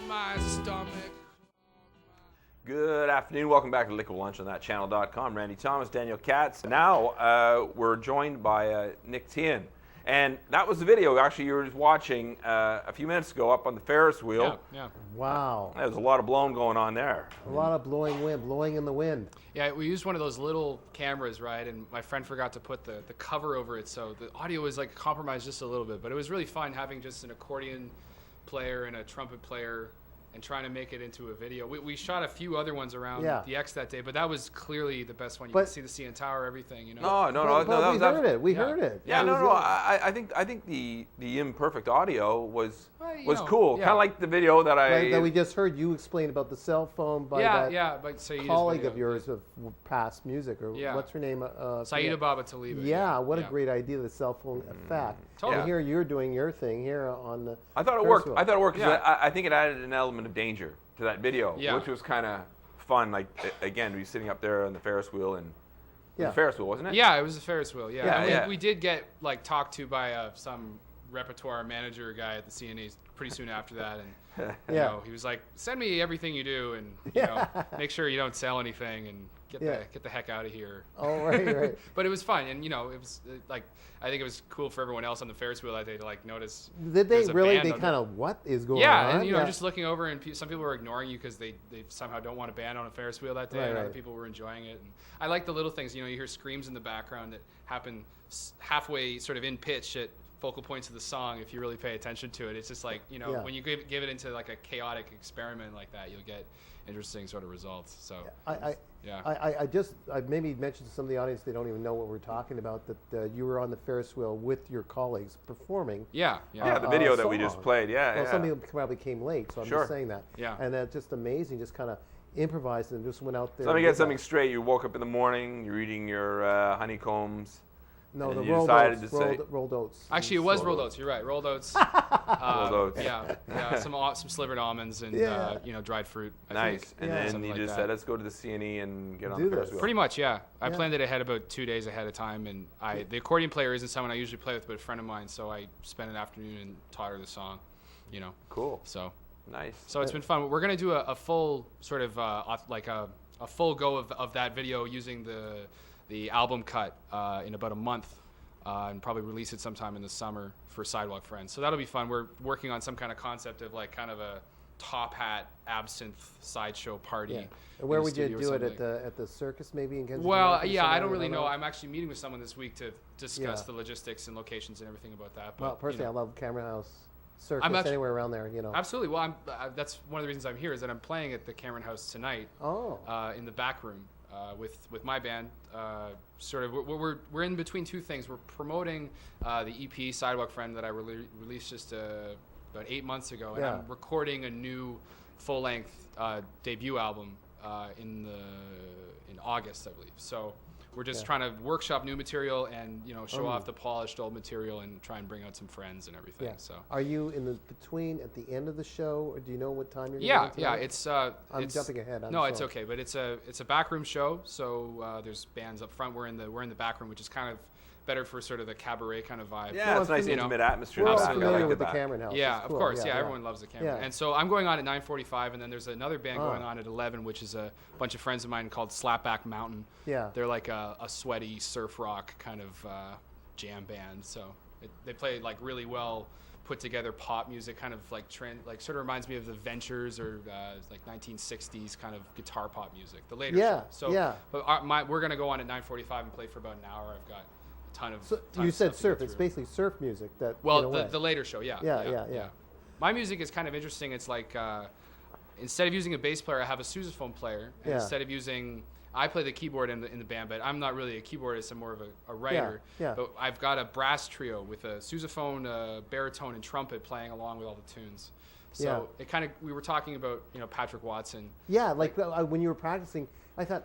my stomach. Good afternoon. Welcome back to Liquid Lunch on ThatChannel.com. Randy Thomas, Daniel Katz. Now we're joined by Nick Teehan. And that was the video, actually, you were just watching a few minutes ago up on the Ferris wheel. Yeah. Wow. There was a lot of blowing going on there. A lot of blowing in the wind. Yeah, we used one of those little cameras, right? And my friend forgot to put the cover over it, so the audio was like compromised just a little bit. But it was really fun having just an accordion player and a trumpet player and trying to make it into a video. We shot a few other ones around the X that day, but that was clearly the best one. You could see the CN Tower, everything, you know. No. We heard it. Yeah, no. I think the imperfect audio was cool. Yeah. Kind of like the video that we just heard you explain about the cell phone by that colleague of yours of past music, or what's her name? Saida Baba Taliba. Yeah, what a great idea, the cell phone effect. Totally. And here you're doing your thing here on the I thought it worked. I thought it worked because I think it added an element of danger to that video, which was kind of fun. Like, again, to be sitting up there on the Ferris wheel and the Ferris wheel, wasn't it? Yeah, it was the Ferris wheel. We did get talked to by some repertoire manager guy at the CNE pretty soon after that, and you know, he was like, "Send me everything you do, and you know, make sure you don't sell anything, and get the heck out of here." Oh, right. But it was fun, and you know, it was I think it was cool for everyone else on the Ferris wheel that day to notice. Did they really? They kind of what is going on? Yeah, and you know, just looking over, and some people were ignoring you because they somehow don't want a band on a Ferris wheel that day, and other people were enjoying it. And I like the little things. You know, you hear screams in the background that happen halfway, sort of in pitch at focal points of the song. If you really pay attention to it, it's just like, you know, when you give it into like a chaotic experiment like that, you'll get interesting sort of results. So I maybe mentioned to some of the audience, they don't even know what we're talking about, that you were on the Ferris wheel with your colleagues performing. The video that we just played. Some people probably came late, so I'm just saying that. Yeah. And that's just amazing. Just kind of improvised and just went out there. So let me get something straight. You woke up in the morning. You're eating your honeycombs. No, the rolled oats. Actually, it was rolled oats. You're right, rolled oats. Rolled oats. Yeah, some slivered almonds and you know, dried fruit. Nice. And then you just said, let's go to the CNE and get on the Ferris wheel. Pretty much, yeah. I planned it ahead about 2 days ahead of time, and the accordion player isn't someone I usually play with, but a friend of mine, so I spent an afternoon and taught her the song. You know. Cool. So. Nice. So it's been fun. We're gonna do a full sort of a full go of that video using the album cut in about a month, and probably release it sometime in the summer for Sidewalk Friends. So that'll be fun. We're working on some kind of concept of kind of a top hat absinthe sideshow party. Yeah. And where would you do it at the circus maybe in Kensington? Well, I don't really know. I'm actually meeting with someone this week to discuss the logistics and locations and everything about that. But, well, personally, I love Cameron House. Circus, anywhere around there, you know. Absolutely. Well, that's one of the reasons I'm here, is that I'm playing at the Cameron House tonight. In the back room with my band. Sort of, we're in between two things. We're promoting the EP Sidewalk Friend that I released just about 8 months ago, and I'm recording a new full-length debut album in August, I believe. So. We're just trying to workshop new material and, you know, show off the polished old material and try and bring out some friends and everything. Yeah. So. Are you in the between at the end of the show, or do you know what time you're? It's. I'm jumping ahead. It's okay, but it's a backroom show. So there's bands up front. We're in the back room, which is kind of better for sort of the cabaret kind of vibe. Yeah, it's nice intimate atmosphere. We're all familiar with the Cameron House. Yeah, of course. Yeah, everyone loves the Cameron. And so I'm going on at 9:45, and then there's another band going on at 11, which is a bunch of friends of mine called Slapback Mountain. Yeah. They're like a sweaty surf rock kind of jam band. So they play really well put together pop music, kind of sort of reminds me of the Ventures or 1960s kind of guitar pop music. The later show. So, but we're gonna go on at 9:45 and play for about an hour. I've got ton of you said surf. It's basically surf music. The later show, yeah. My music is kind of interesting. It's like instead of using a bass player, I have a sousaphone player. And instead of I play the keyboard in the band, but I'm not really a keyboardist. I'm more of a writer. But I've got a brass trio with a sousaphone, baritone, and trumpet playing along with all the tunes. So it kind of, we were talking about Patrick Watson. Yeah, when you were practicing, I thought.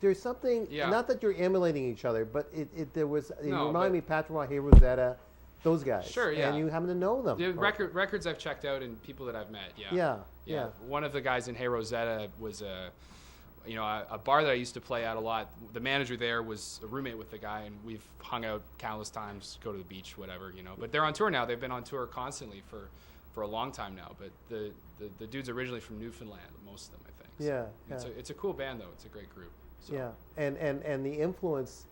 There's something, not that you're emulating each other, but it reminded me of Patrick, Hey Rosetta, those guys. Sure, yeah. And you happen to know them. The records I've checked out and people that I've met, yeah. One of the guys in Hey Rosetta was a bar that I used to play at a lot. The manager there was a roommate with the guy, and we've hung out countless times, go to the beach, whatever, But they're on tour now. They've been on tour constantly for for a long time now. But the dude's originally from Newfoundland, most of them, I think. So it's a cool band though. It's a great group. So. Yeah, and the influence.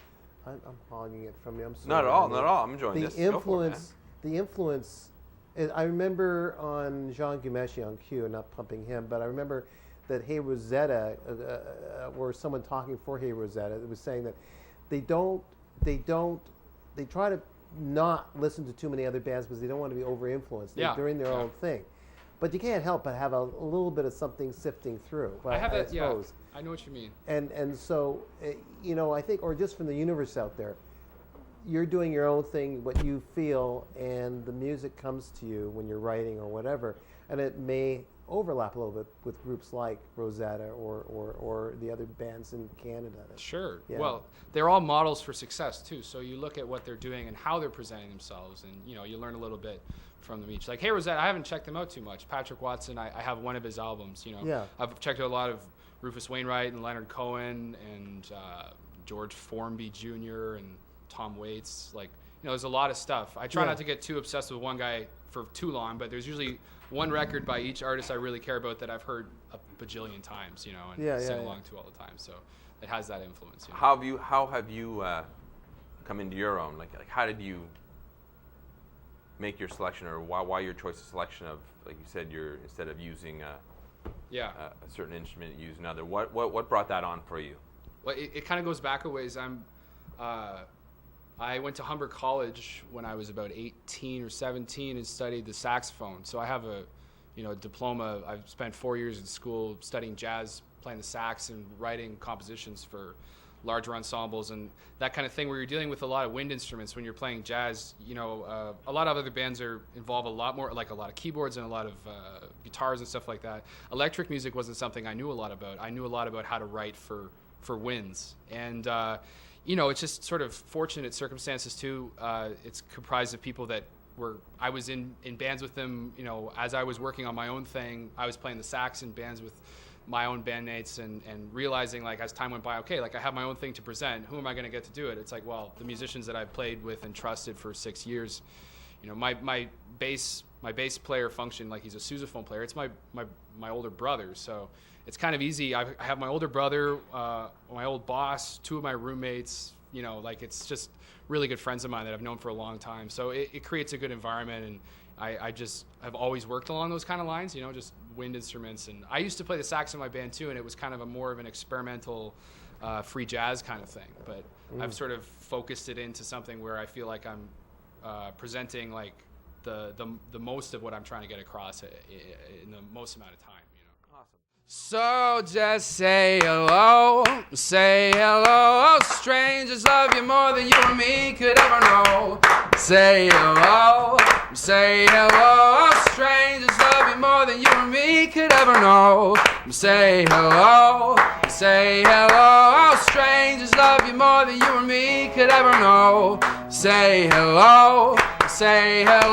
I'm hogging it from you. I'm sorry. Not at all. Not at all. I'm enjoying the this. Influence. The influence. I remember on Jean Gumeshi on Q, not pumping him, but I remember that Hey Rosetta, or someone talking for Hey Rosetta, was saying that they try to not listen to too many other bands because they don't want to be over-influenced. They're doing their own thing. But you can't help but have a little bit of something sifting through. I have that, suppose. I know what you mean. And so, I think, or just from the universe out there, you're doing your own thing, what you feel, and the music comes to you when you're writing or whatever, and it may overlap a little bit with groups like Rosetta or the other bands in Canada. Sure. Yeah. Well, they're all models for success too. So you look at what they're doing and how they're presenting themselves, and you learn a little bit from them each. Like Hey Rosetta, I haven't checked them out too much. Patrick Watson, I have one of his albums. I've checked out a lot of Rufus Wainwright and Leonard Cohen and George Formby Jr. and Tom Waits. There's a lot of stuff. I try not to get too obsessed with one guy for too long, but there's usually one record by each artist I really care about that I've heard a bajillion times, and sing along to all the time. So it has that influence. How have you come into your own? Like how did you make your selection, or why your choice of selection of, like you said, instead of using a certain instrument, you use another? What brought that on for you? Well, it kind of goes back a ways. I went to Humber College when I was about 18 or 17 and studied the saxophone. So I have a diploma. I've spent 4 years in school studying jazz, playing the sax and writing compositions for larger ensembles and that kind of thing, where you're dealing with a lot of wind instruments when you're playing jazz. A lot of other bands involve a lot more, like a lot of keyboards and a lot of guitars and stuff like that. Electric music wasn't something I knew a lot about. I knew a lot about how to write for winds. And it's just sort of fortunate circumstances too. It's comprised of people that I was in bands with them, as I was working on my own thing. I was playing the sax in bands with my own bandmates and realizing, as time went by, okay, I have my own thing to present. Who am I going to get to do it? It's well, the musicians that I played with and trusted for 6 years. My bass player function, he's a sousaphone player. It's my older brother, so it's kind of easy. I have my older brother, my old boss, two of my roommates. It's just really good friends of mine that I've known for a long time. So it creates a good environment, and I just have always worked along those kind of lines. Just wind instruments. And I used to play the sax in my band too, and it was kind of more of an experimental, free jazz kind of thing. But I've sort of focused it into something where I feel like I'm presenting the most of what I'm trying to get across in the most amount of time. Awesome. So just say hello, strangers love you more than you and me could ever know. Say hello, strangers love you more than you and me could ever know. Say hello, strangers love you more than you and me could ever know. Say hello, strangers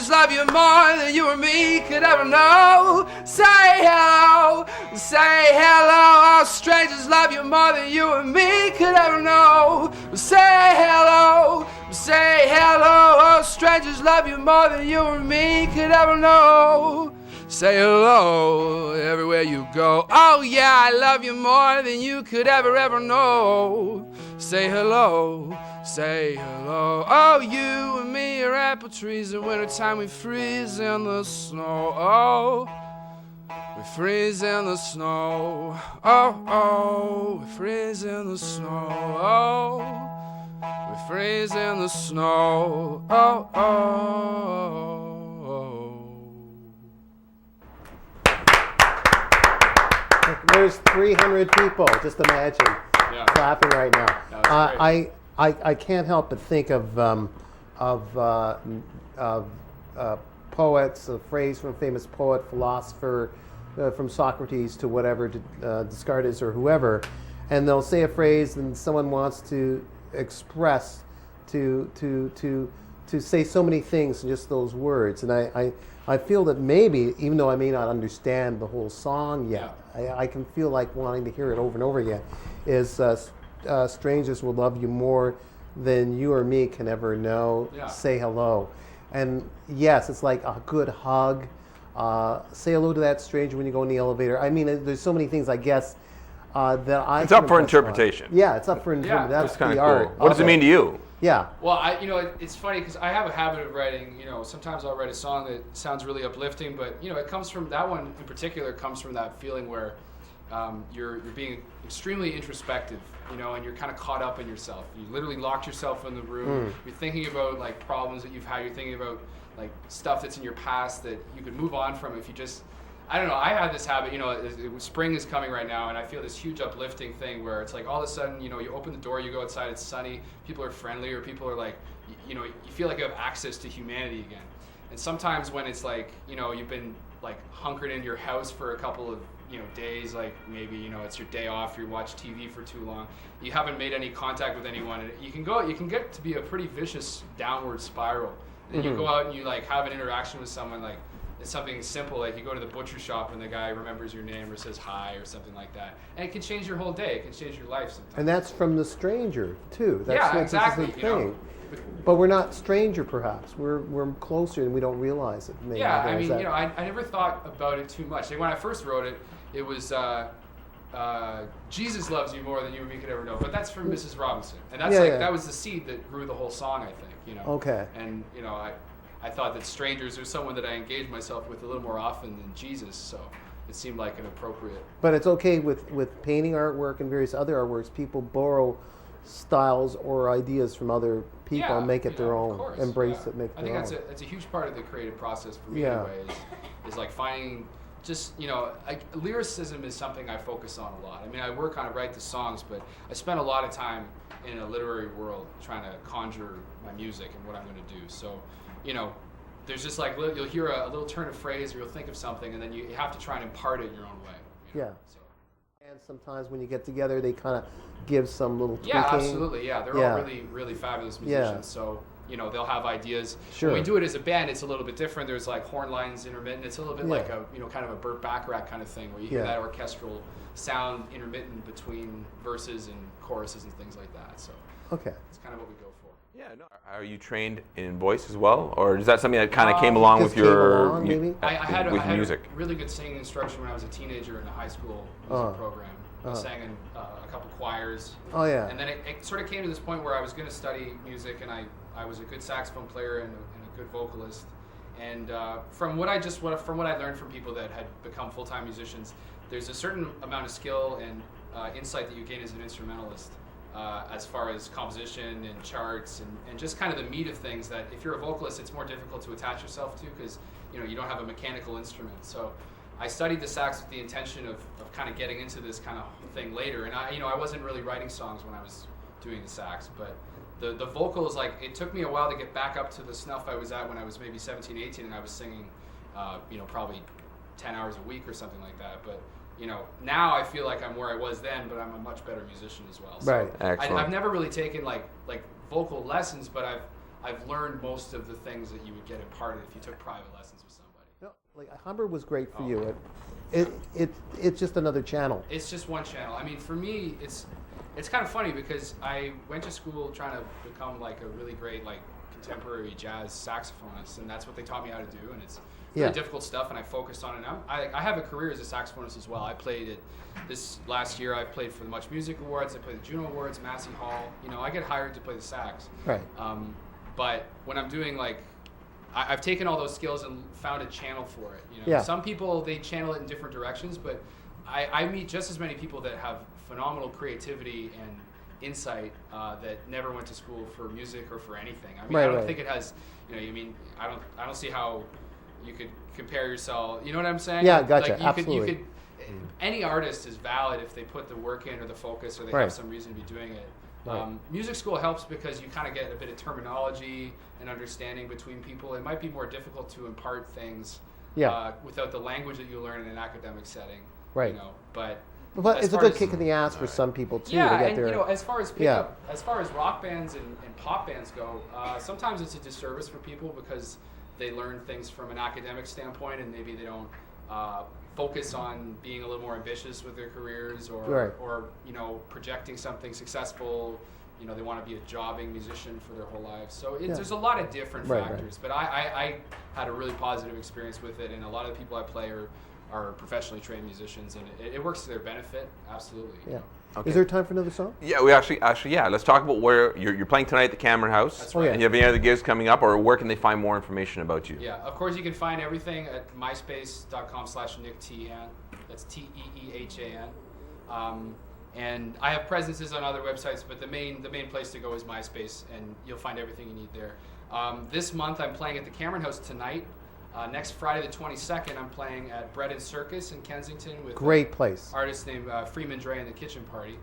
love you more than you and me could ever know. Say hello, strangers love you more than you and me could ever know. Say hello, strangers love you more than you and me could ever know. Say hello everywhere you go. Oh yeah, I love you more than you could ever know. Say hello, oh you and me are apple trees. In wintertime we freeze in the snow. Oh, we freeze in the snow. Oh, we freeze in the snow. Oh, we freeze in the snow. Oh. There's 300 people. Just imagine clapping right now. I can't help but think of poets, a phrase from a famous poet, philosopher, from Socrates to whatever, to Descartes or whoever, and they'll say a phrase and someone wants to express, to say so many things in just those words. And I feel that maybe, even though I may not understand the whole song yet, I can feel like wanting to hear it over and over again, is strangers will love you more than you or me can ever know. Say hello. And yes, it's like a good hug. Say hello to that stranger when you go in the elevator. I mean, there's so many things, I guess, that I. It's up for interpretation. Yeah, it's up for interpretation. That's kind of cool. art. What does it mean to you? Yeah. Well, it's funny because I have a habit of writing. Sometimes I'll write a song that sounds really uplifting, but it comes from that one in particular. Comes from that feeling where you're being extremely introspective, and you're kind of caught up in yourself. You literally locked yourself in the room. You're thinking about like problems that you've had. You're thinking about like stuff that's in your past that you could move on from if you just. I don't know. I had this habit. Spring is coming right now, and I feel this huge uplifting thing where it's like all of a sudden, you open the door, you go outside, it's sunny, people are friendly, or people are like, you feel like you have access to humanity again. And sometimes when it's like, you've been like hunkered in your house for a couple of days, like maybe it's your day off, you watch TV for too long, you haven't made any contact with anyone, and you can get to be a pretty vicious downward spiral. And you go out and you like have an interaction with someone, like it's something simple, like you go to the butcher shop and the guy remembers your name or says hi or something like that, and it can change your whole day. It can change your life sometimes. And that's from the stranger too. That's exactly. The thing. But we're not stranger, perhaps. We're closer and we don't realize it. Maybe. Yeah, I mean, I never thought about it too much. Like when I first wrote it, it was Jesus loves you more than you and me could ever know. But that's from Mrs. Robinson, and that's that was the seed that grew the whole song, I think. Okay. And I thought that strangers are someone that I engage myself with a little more often than Jesus, so it seemed like an appropriate. But it's okay with painting artwork and various other artworks. People borrow styles or ideas from other people and make it their own. Embrace it, make it their own. I think that's a huge part of the creative process for me anyway, is like finding just, lyricism is something I focus on a lot. I mean, I write the songs, but I spend a lot of time in a literary world trying to conjure my music and what I'm going to do. So, there's just like, you'll hear a little turn of phrase or you'll think of something and then you have to try and impart it in your own way. So. And sometimes when you get together, they kind of give some little tweaking. Yeah, absolutely. Yeah, they're all really, really fabulous musicians. Yeah. So, they'll have ideas. Sure. When we do it as a band, it's a little bit different. There's like horn lines intermittent. It's a little bit like a, kind of a Burt Bacharach kind of thing where you hear that orchestral sound intermittent between verses and choruses and things like that. So it's kind of what we go for. Yeah, no. Are you trained in voice as well, or is that something that kind of came along with your I had music? A really good singing instruction when I was a teenager in the high school music program. I sang in a couple choirs. Oh yeah. And then it sort of came to this point where I was going to study music, and I was a good saxophone player and a good vocalist. And from what I learned from people that had become full-time musicians, there's a certain amount of skill and insight that you gain as an instrumentalist. As far as composition and charts and just kind of the meat of things that if you're a vocalist, it's more difficult to attach yourself to because you don't have a mechanical instrument. So I studied the sax with the intention of kind of getting into this kind of thing later. And I wasn't really writing songs when I was doing the sax, but the vocals, like it took me a while to get back up to the snuff I was at when I was maybe 17, 18 and I was singing probably 10 hours a week or something like that. But now I feel like I'm where I was then, but I'm a much better musician as well. So right. Excellent. I've never really taken like vocal lessons, but I've learned most of the things that you would get imparted if you took private lessons with somebody. No, like Humber was great for you. It's just another channel. It's just one channel. I mean, for me, it's kind of funny because I went to school trying to become like a really great like contemporary jazz saxophonist, and that's what they taught me how to do, and it's really difficult stuff, and I focused on it. I have a career as a saxophonist as well. I played it this last year. I played for the Much Music Awards. I played the Juno Awards, Massey Hall. I get hired to play the sax. Right. But when I'm doing like, I've taken all those skills and found a channel for it. Some people, they channel it in different directions, but I meet just as many people that have phenomenal creativity and insight that never went to school for music or for anything. I mean, I don't think it has. I don't see how you could compare yourself. You know what I'm saying? Yeah, gotcha. Like Absolutely. Any artist is valid if they put the work in or the focus or they have some reason to be doing it. Right. Music school helps because you kind of get a bit of terminology and understanding between people. It might be more difficult to impart things without the language that you learn in an academic setting. Right. But it's a good kick in the ass for some people too. Yeah, to get and their, as far as rock bands and pop bands go, sometimes it's a disservice for people because they learn things from an academic standpoint and maybe they don't focus on being a little more ambitious with their careers or projecting something successful they want to be a jobbing musician for their whole lives. So there's a lot of different factors. But I had a really positive experience with it, and a lot of the people I play are professionally trained musicians, and it works to their benefit. Absolutely. Yeah. Okay. Is there time for another song? Yeah, we actually, let's talk about where you're playing tonight at the Cameron House. That's right. And you have any other gigs coming up, or where can they find more information about you? Yeah, of course you can find everything at myspace.com/Nick Teehan. That's Teehan. And I have presences on other websites, but the main place to go is MySpace, and you'll find everything you need there. This month I'm playing at the Cameron House tonight. Next Friday the 22nd, I'm playing at Bread and Circus in Kensington with Great place. Artist named Freeman Dre and the Kitchen Party.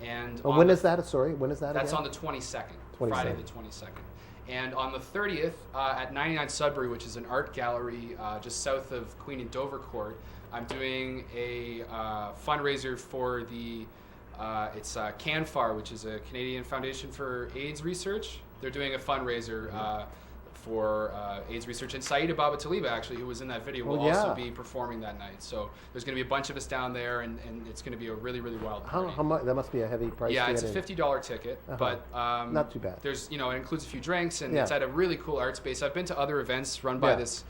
And when is that? Sorry, when is that? That's again? on the 22nd, Friday the 22nd. And on the 30th, at 99 Sudbury, which is an art gallery just south of Queen and Dovercourt, I'm doing a fundraiser for the it's CanFAR, which is a Canadian Foundation for AIDS Research. They're doing a fundraiser for AIDS research, and Saeed Ababataliba, actually, who was in that video, will also be performing that night. So there's going to be a bunch of us down there, and it's going to be a really, really wild party. How much? That must be a heavy price. Yeah, to it's get a $50 ticket, but not too bad. There's, it includes a few drinks, and it's at a really cool art space. I've been to other events run by this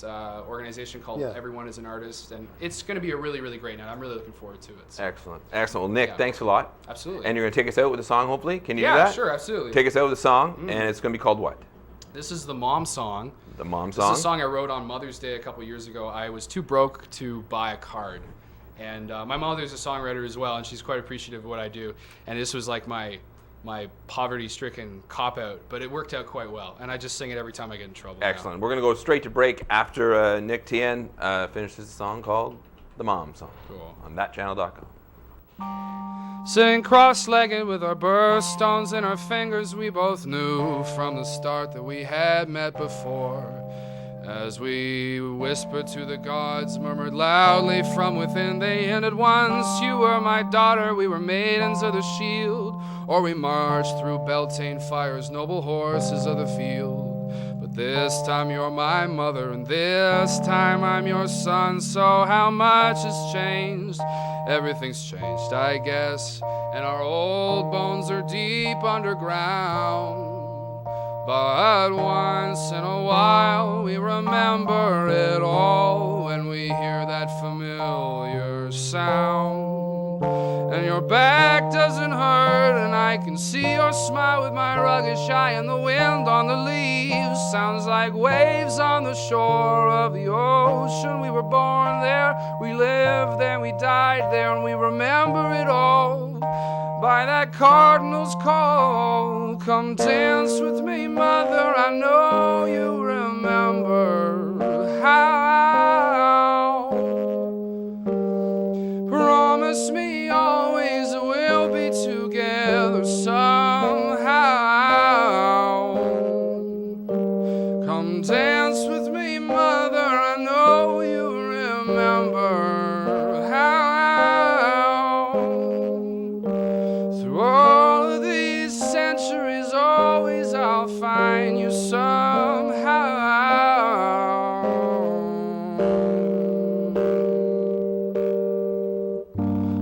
organization called Everyone is an Artist, and it's going to be a really, really great night. I'm really looking forward to it. So. Excellent. Well, Nick, thanks a lot. Absolutely. And you're going to take us out with a song, hopefully? Can you do that? Yeah, sure, absolutely. Take us out with a song, and it's going to be called what? This is the Mom Song. The Mom Song? This is a song I wrote on Mother's Day a couple years ago. I was too broke to buy a card. And my mother's a songwriter as well, and she's quite appreciative of what I do. And this was like my poverty-stricken cop-out, but it worked out quite well. And I just sing it every time I get in trouble. Excellent. We're going to go straight to break after Nick Teehan finishes a song called The Mom Song. Cool. On ThatChannel.com. Sitting cross-legged with our birthstones in our fingers, we both knew from the start that we had met before. As we whispered to the gods, murmured loudly from within, they hinted once, you were my daughter, we were maidens of the shield, or we marched through Beltane fire's noble horses of the field. But this time you're my mother, and this time I'm your son, so how much has changed? Everything's changed, I guess, and our old bones are deep underground. But once in a while we remember it all when we hear that familiar sound. And your back doesn't hurt, and I can see your smile with my rugged shy, and the wind on the leaves sounds like waves on the shore of the ocean. We were born there, we lived there, we died there, and we remember it all by that cardinal's call. Come dance with me, mother, I know you remember how. Promise me always we'll be together somehow. Come dance with me, mother, I know you remember how. Through all of these centuries, always I'll find you somehow.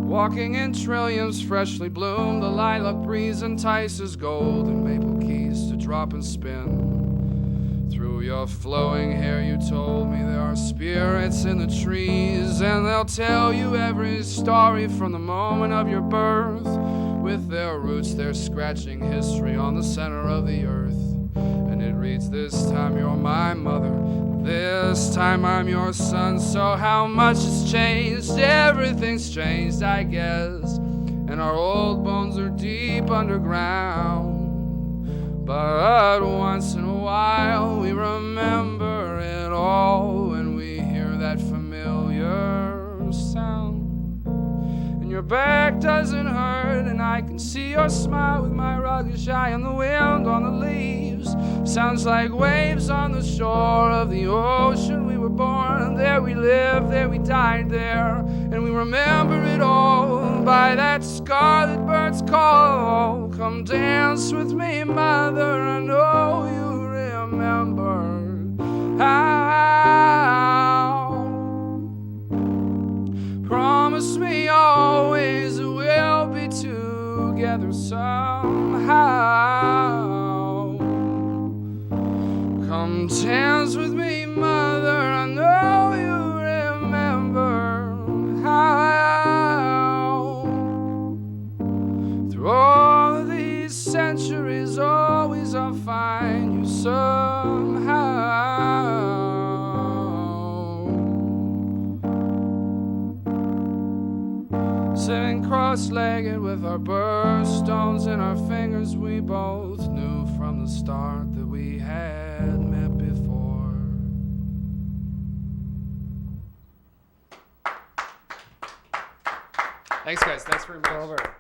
Walking in trilliums freshly bloomed, the lilac breeze entices gold and maple keys to drop and spin. Through your flowing hair you told me there are spirits in the trees, and they'll tell you every story from the moment of your birth. With their roots they're scratching history on the center of the earth. And it reads, this time you're my mother, this time I'm your son. So how much has changed? Everything's changed, I guess, and our old bones are deep underground. But once in a while we remember it all when we hear that familiar sound. And your back doesn't hurt, and I can see your smile with my rugged shy, and the wind on the leaves sounds like waves on the shore of the ocean. We were born there, we lived there, we died there, and we remember it all by that scarlet bird's call. Come dance with me, mother, I know you remember how. Promise me always we'll be together together somehow. Come dance with me, mother, I know you remember how. Through all of these centuries, always I'll find you somehow. Sitting cross-legged with our birthstones in our fingers, we both knew from the start that we had met before. Thanks, guys. Thanks very much. Over.